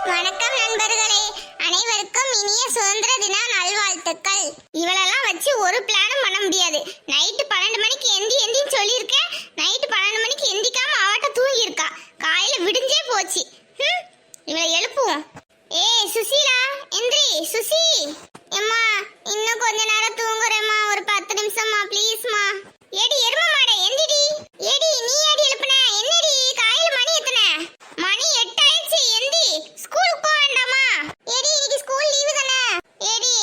வணக்கம் நண்பர்களே, அனைவருக்கும் இனிய சுதந்திர தின நல்வாழ்த்துக்கள். இவளெல்லாம் வச்சு ஒரு பிளானும் பண்ண முடியாது. நைட்டு 12 மணிக்கு எந்தின்னு சொல்லியிருக்கேன். நைட்டு 12 மணிக்கு எந்திக்காம அவட்ட தூங்கி இருக்கா. காலையில விடிஞ்சே போச்சு. இவளை எழுப்புவோம். ஏய் சுசீலா, எந்திரி சுசி. அம்மா இன்னும் கொஞ்ச நேரம் தூங்குறேம்மா, ஒரு 10 நிமிஷம்மா ப்ளீஸ்மா. ஏடி எருமை மாடே எந்திரி. ஏடி நீ ஏடி எழுப்புன? என்னடி காலையில மணி எத்தனை? மணி 8 ஆயிடுச்சு. எந்தி, ஸ்கூலுக்கு போக வேண்டாமா? ஏடி இன்னைக்கு ஸ்கூல் லீவு தானே? ஏடி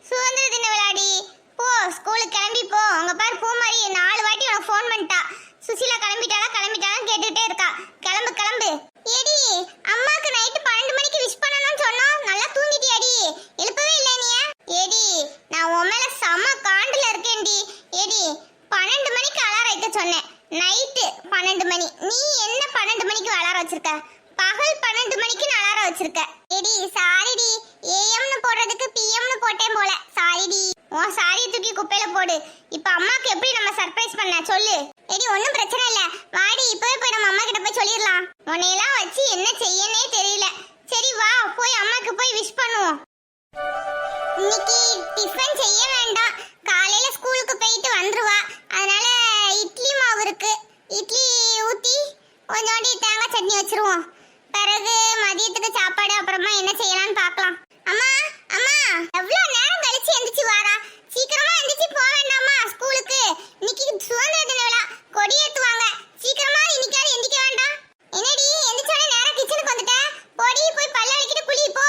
சுதந்திர தின விளையாடி போ, ஸ்கூலுக்கு கிளம்பி போ. அங்க பாரு பூமாரி 4 வாட்டி உனக்கு ஃபோன் பண்ணிட்டா. சுசீலா கிளம்பிட்டாளான்னு கேட்டுட்டே இருக்கா. கிளம்பு கிளம்பு. ஏடி அம்மாக்கு நைட்டு 12 மணிக்கு விஷ் பண்ணணும்னு சொன்னோம். நல்லா தூங்கிட்டியாடி? எழுப்பவே இல்லை நீ. ஏடி நான் உன் மேல செம காண்டுல இருக்கேன்டி. ஏடி 12 மணிக்கு அலாரம் வைக்க சொன்னேன். நைட்டு 12 மணி. நீ என்ன 12 மணிக்கு அலாரம் வச்சிருக்க? பகல் 12 மணிக்கு அலாரம் வச்சிருக்க. ஏடி சாரிடி, ஏஎம்னு போடுறதுக்கு பிஎம்னு போட்டேன் போல. சாரிடி. உன் சாரியை தூக்கி குப்பையில போடு. இப்ப அம்மாக்கு எப்படி நம்ம சர்ப்ரைஸ் பண்ண சொல்லு. ஏடி ஒன்றும் பிரச்சனை இல்லை, வாடி இப்பவே போய் நம்ம அம்மா கிட்ட போய் சொல்லிடலாம். உன்னையெல்லாம் வச்சு என்ன செய்யனே தெரியல. சரி வா போய் அம்மாக்கு போய் விஷ் பண்ணுவோம். இன்னைக்கு டிஃபன் செய்ய வேண்டாம், காலையில ஸ்கூலுக்கு போயிட்டு வந்துருவா. அதனால இட்லி மாவு இருக்கு, இட்லி ஊத்தி கொஞ்சோண்டி தேங்காய் சட்னி வச்சிருவோம். பிறகு மதியத்துக்கு சாப்பாடு அப்புறமா என்ன செய்யலாம்னு பார்க்கலாம். அம்மா அம்மா எவ்வளவு நேரம் கழிச்சு எந்திரிச்சு வாரா? சீக்கிரமா எந்திரிச்சு போக வேண்டாமா ஸ்கூலுக்கு? இன்னைக்கு சுதந்திர தின விழா, கொடியேத்துவாங்க. சீக்கிரமா இன்னைக்காவது எந்திரிக்க வேண்டாம்? என்னடி எந்திரிச்சோட நேரம் கிச்சனுக்கு வந்துட்ட? போடி போய் பல்ல விளக்கிட்டு குளி போ.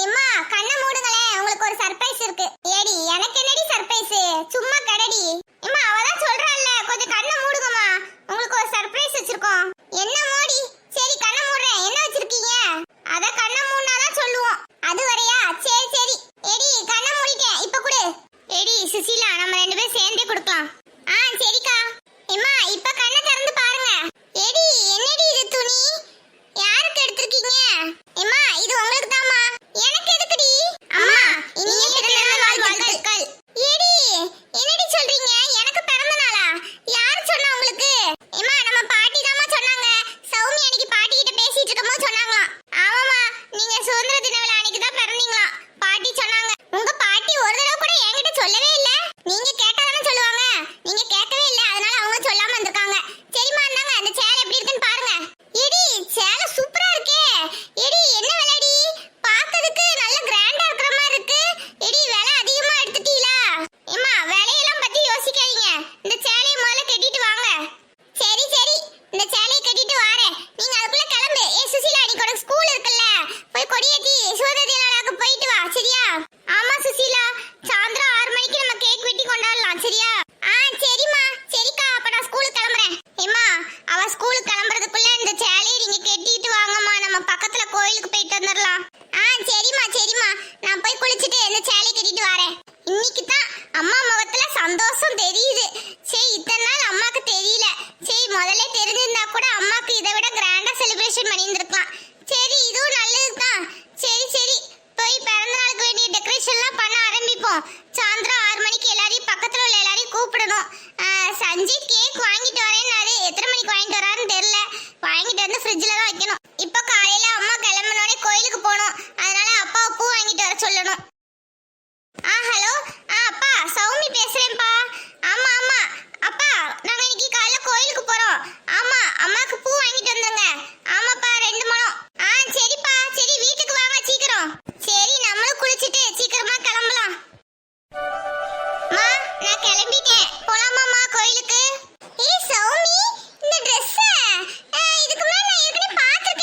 எம்மா கண்ணை மூடுங்களே, உங்களுக்கு ஒரு சர்ப்ரைஸ் இருக்கு. ஏடி எனக்கு என்னடி சர்ப்ரைஸ்? சும்மா கடடி. எம்மா அவதான் சொல்றாள்ல, கொஞ்சம் கண்ணை மூடுங்கம்மா, உங்களுக்கு ஒரு சர்ப்ரைஸ் வச்சிருக்கோம். என்ன மோடி? சரி கண்ணை மூடுறேன். என்ன வச்சிருக்கீங்க? அத கண்ணை மூடுனாதான் சொல்லுவோம். அது வரையா? சரி சரி. ஏடி கண்ணை மூடிட்டேன், இப்ப கொடு. ஏடி சுசீலா நம்ம 2 பேரும் சேர்ந்தே கொடுக்கலாம். சரிக்கா. எம்மா இப்ப கண்ணை திறந்து பாருங்க. ஏடி என்னடி இது துணி? யாருக்கு எடுத்திருக்கீங்க? எம்மா இது உங்களுக்கு தான்மா. எனக்கு எதுக்குடி? அம்மா இனிய பிறந்த நாள் வாழ்த்துக்கள். ஏடி என்னடி சொல்றீங்க? எனக்கு பிறந்த நாளா? யார் சொன்னா உங்களுக்கு? எம்மா நம்ம பாட்டி தான்மா சொன்னாங்க. சௌமி அன்னைக்கு பாட்டி கிட்ட பேசிட்டு இருக்கும்போது சொன்னாங்களாம். ஆமாமா, நீங்க சுதந்திர தின விழா அன்னைக்கு தான் பிறந்தீங்களா? பாட்டி சொன்னாங்க. உங்க பாட்டி ஒரு தடவை கூட என்கிட்ட சொல்லவே இல்ல. நீங்க கேட்டாதானே சொல்லுவாங்க. நீங்க கேட்கவே இல்ல, அதனால அவங்க சொல்லாம வந்திருக்காங்க. சரிம்மா இந்தாங்க, அந்த சேலை எப்படி இருக்குன்னு பாருங்க. ஏடி சேலை சூப்பரா இருக்கே. ஏடி என்ன விலைடி? பார்க்கிறதுக்கு நல்ல கிராண்டா இருக்கிற மாதிரி இருக்கு. ஏடி விலை அதிகமா எடுத்துட்டீங்களா? ஏம்மா விலையெல்லாம் பத்தி யோசிக்காதீங்க, இந்த சேலையை முதல்ல கட்டிட்டு வாங்க. சரி சரி, இந்த சேலையை கட்டிட்டு வாரேன். நீங்க அதுக்குள்ள கிளம்பு. சுசீலா நீ கூட ஸ்கூல் இருக்குல்ல, போய் கொடியேத்தி சுதந்திர தின விழாக்கு போயிட்டு வா. சரியா? ஆமா சுசீலா, சாயந்தரம் 6 மணிக்கு நம்ம கேக் வெட்டி கொண்டாடலாம். சரியா? சரிம்மா. சரிக்கா, அப்ப நான் ஸ்கூலுக்கு கிளம்புறேன். ஏம்மா அவ ஸ்கூலுக்கு கிளம்புறதுக்குள்ள இந்த சேலையை நீங்க கட்டிட்டு வாங்கம்மா, நம்ம பக்கத்துல கோயிலுக்கு போயிட்டு வந்துடலாம். சரிம்மா சரிம்மா, நான் போய் குளிச்சுட்டு இந்த சேலையை கட்டிட்டு வரேன். இன்னைக்கு தான் அம்மா முகத்துல சந்தோஷம் தெரியுது. சரி இத்தனை நாள் அம்மாக்கு தெரியல. சரி முதல்ல தெரிஞ்சிருந்தா கூட அம்மாக்கு இதை விட கிராண்டா செலிப்ரேஷன் பண்ணியிருந்திருக்கலாம். சரி இதுவும் நல்லதுதான். சரி சரி, போய் பிறந்த நாளுக்கு வேண்டிய டெக்கரேஷன்லாம் பண்ண ஆரம்பிப்போம். சாயந்தரம் 6 மணிக்கு எல்லாரையும் பக்கத்துல உள்ள எல்லாரையும் கூப்பிடணும். சஞ்சய் கேக் வாங்கிட்டு வரேன்னாரு. எத்தனை மணிக்கு வாங்கிட்டு வராருன்னு தெரியல. வாங்கிட்டு வந்து ஃப்ரிட்ஜில் தான் வைக்கணும். இப்போ காலையில அம்மா கிளம்பினோடனே கோயிலுக்கு போகணும். அதனால அப்பாவை பூ வாங்கிட்டு வர சொல்லணும். ஹலோ அப்பா, சௌமி பேசுறேன்ப்பா. ஆமா ஆமா அப்பா, நாங்க இன்னைக்கு காலையில கோயிலுக்கு போறோம். ஆமா அம்மாக்கு பூ வாங்கிட்டு வந்தோங்க. ஆமாப்பா 2 முழம். சரிப்பா. சரி வீட்டுக்கு வாங்க சீக்கிரம். சரி நம்மளும் குளிச்சுட்டு சீக்கிரமா கிளம்பலாம். மா நான் கிளம்பிட்டேன். போலாமாமா கோயிலுக்கு? சௌமி இந்த Dress இதுக்கு முன்னாடி நான் ஏற்கனவே பார்த்திருக்கேன்.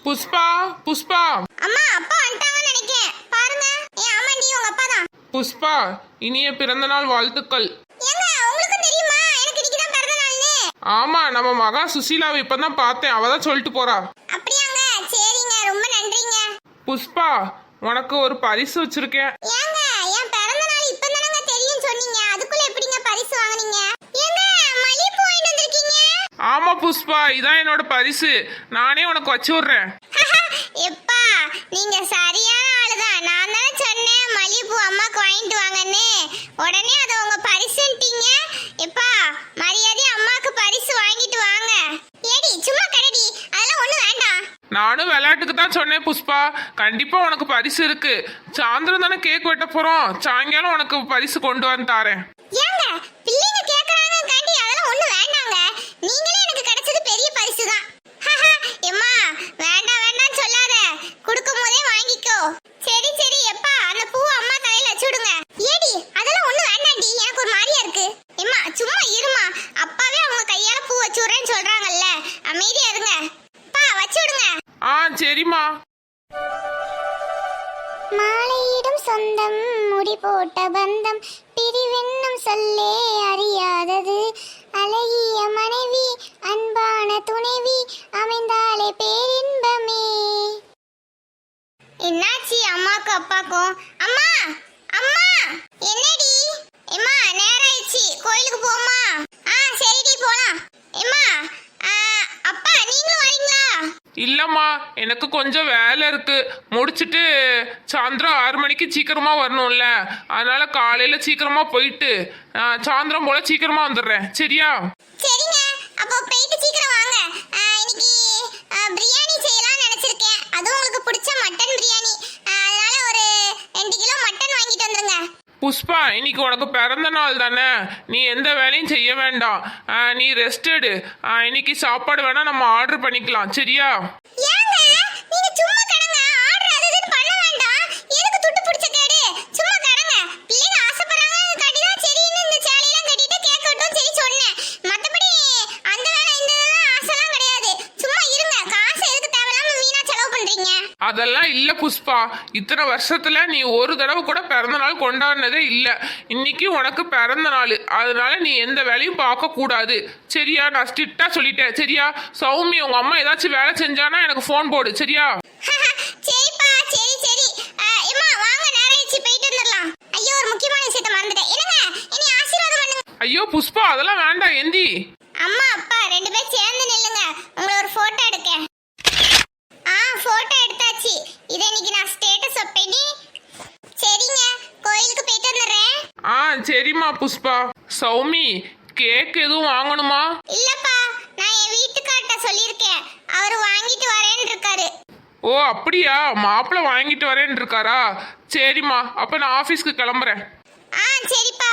புஷ்பா புஷ்பா அம்மா அப்பா வந்துட்டாங்கன்னு நினைக்கிறேன். பாருங்க. ஆமாண்டி உங்க அப்பா தான். புஷ்பா, இனிய பிறந்தநாள் வாழ்த்துக்கள். ஏங்க உங்களுக்கு தெரியுமா எனக்கு இன்னைக்கு தான் பிறந்த நாள்னு? ஆமா, நம்ம மகா சுசீலாவை இப்பதான் பார்த்தேன், அவ தான் சொல்லிட்டு போறா. அப்படியாங்க? சரிங்க, ரொம்ப நன்றிங்க. புஷ்பா, உனக்கு ஒரு பரிசு வச்சிருக்கேன். ஏங்க என் பிறந்த நாள் இப்பதானங்க தெரியும் சொன்னீங்க, அதுக்குள்ள எப்படிங்க பரிசு வாங்குனீங்க? ஏங்க மல்லிகைப்பூ வாங்கிட்டு வந்திருக்கீங்க? ஆமா புஷ்பா, இதான் என்னோட பரிசு, நானே உனக்கு வச்சு விடுறேன். எப்பா நீங்க சரியான ஆளுதான். நான் தானே சொன்னேன் மல்லிகைப்பூ அம்மாக்கு வாங்கிட்டு வாங்கன்னு. உடனே அதை உங்க பரிசுன்ட்டீங்க. எப்பா மரியாதை அம்மாக்கு பரிசு வாங்கிட்டு வாங்க. ஏடி சும்மா கடடி, அதெல்லாம் ஒண்ணு வேண்டாம். நானும் விளையாட்டுக்கு தான் சொன்னேன் புஷ்பா, கண்டிப்பா உனக்கு பரிசு இருக்கு. சாயந்தரம் தானே கேக் வெட்ட போறோம், சாயங்காலம் உனக்கு பரிசு கொண்டு வந்து தாரேன். ஏங்க பிள்ளைங்க கேக்குறாங்க காண்டி அதெல்லாம் ஒண்ணு வேண்டாங்க. நீங்களே எனக்கு கிடைச்சது பெரிய பரிசு தான். எம்மா வேண்டாம் வேண்டாம் சொல்லாத, குடுக்கும் போதே வாங்கிக்கோ. சரி சரி எப்பா அந்த பூ அம்மா தலையில வச்சு விடுங்க. ஏடி அதெல்லாம் ஒண்ணு வேண்டாண்டி, எனக்கு ஒரு மாதிரியா இருக்கு. எம்மா சும்மா இருமா, அப்பாவே அவங்க கையால பூ வச்சு விடுறேன்னு சொல்றாங்கல்ல, அமைதியா இருங்க. பா வச்சு விடுங்க. ஆ சரிம்மா. மாலையிடும் சொந்தம் முடி போட்ட பந்தம் பிரிவென்னும் சொல்லே அறியாதது. அழகிய மனைவி அன்பான துணைவி அமைந்தாலே பேரின்பமே. என்னாச்சு அம்மாக்கும் அப்பாக்கும்? அம்மா அம்மா என்னடி? எம்மா நேரம் ஆயிடுச்சு, கோயிலுக்கு போமா? சரிடி போலாம். எம்மா அப்பா நீங்களும் வரீங்களா? இல்லம்மா, எனக்கு கொஞ்சம் வேலை இருக்கு, முடிச்சிட்டு சாயந்தரம் 6 மணிக்கு சீக்கிரமா வரணும்ல, அதனால காலையில சீக்கிரமா போயிட்டு சாயந்தரம் போல சீக்கிரமா வந்துடுறேன், சரியா? சரிங்க, அப்போ போயிட்டு சீக்கிரம் வாங்க. இன்னைக்கு பிரியாணி செய்யலாம்னு நினைச்சிருக்கேன், அதுவும் உங்களுக்கு பிடிச்ச மட்டன் பிரியாணி. அதனால ஒரு 2 கிலோ மட்டன் வாங்கிட்டு வந்துருங்க. புஷ்பா, இன்னைக்கு உனக்கு பிறந்த நாள் தானே, நீ எந்த வேலையும் செய்ய வேண்டாம், நீ ரெஸ்ட் எடு. இன்னைக்கு சாப்பாடு வேணா நம்ம ஆர்டர் பண்ணிக்கலாம், சரியா? ஏங்க நீங்க சும்மா கடங்க, ஆர்டர் அது இதுன்னு பண்ண வேண்டாம். எனக்கு துட்டு பிடிச்ச கேடு, சும்மா கடங்க. பிள்ளைங்க ஆசைப்படுறாங்க காட்டி தான் சரின்னு இந்த சேலையெல்லாம் கட்டிட்டு கேக் வெட்டும் சரி சொன்னேன். மத்தபடி அந்த வேலை இந்த வேலை ஆசைலாம் கிடையாது. சும்மா இருங்க, காசு எதுக்கு தேவையில்லாம வீணா செலவு பண்றீங்க? அதெல்லாம் இல்ல புஷ்பா, இத்தனை வருஷத்துல நீ ஒரு தடவை கூட பிறந்த நாள் கொண்டாடினதே இல்ல, இன்னைக்கு உனக்கு பிறந்த நாள், அதனால நீ எந்த வேலையும் பார்க்க கூடாது, சரியா? நான் ஸ்ட்ரிக்டா சொல்லிட்டேன், சரியா? சௌமி, உங்க அம்மா ஏதாச்சும் வேலை செஞ்சானா எனக்கு ஃபோன் போடு, சரியா? சரிப்பா சரி சரி. அம்மா வாங்க, நேரம் ஆயிடுச்சு, போயிட்டு வந்துடலாம். ஐயோ ஒரு முக்கியமான விஷயத்தை மறந்துட்டேன். என்னங்க என்னை ஆசீர்வாதம் பண்ணுங்க. ஐயோ புஷ்பா, அதெல்லாம் வேண்டாம், எந்தி. அம்மா அப்பா 2 பேரும் சேர்ந்து நில்லுங்க, உங்களை ஒரு போட்டோ எடுக்க. போட்டோ எடுத்தாச்சு, இதை இன்னைக்கு நான் ஸ்டேட்டஸ் வைப்பேனே. சரிங்க, கோயிலுக்கு போயிட்டு வந்துடுறேன். சரிம்மா புஷ்பா. சௌமி, கேக் எதுவும் வாங்கணுமா? இல்லப்பா, நான் என் வீட்டுக்கார்ட்ட சொல்லியிருக்கேன், அவர் வாங்கிட்டு வரேன்னு இருக்காரு. ஓ அப்படியா, மாப்பிள்ளை வாங்கிட்டு வரேன்னு இருக்காரா? சரிம்மா, அப்ப நான் ஆபீஸ்க்கு கிளம்புறேன். சரிப்பா.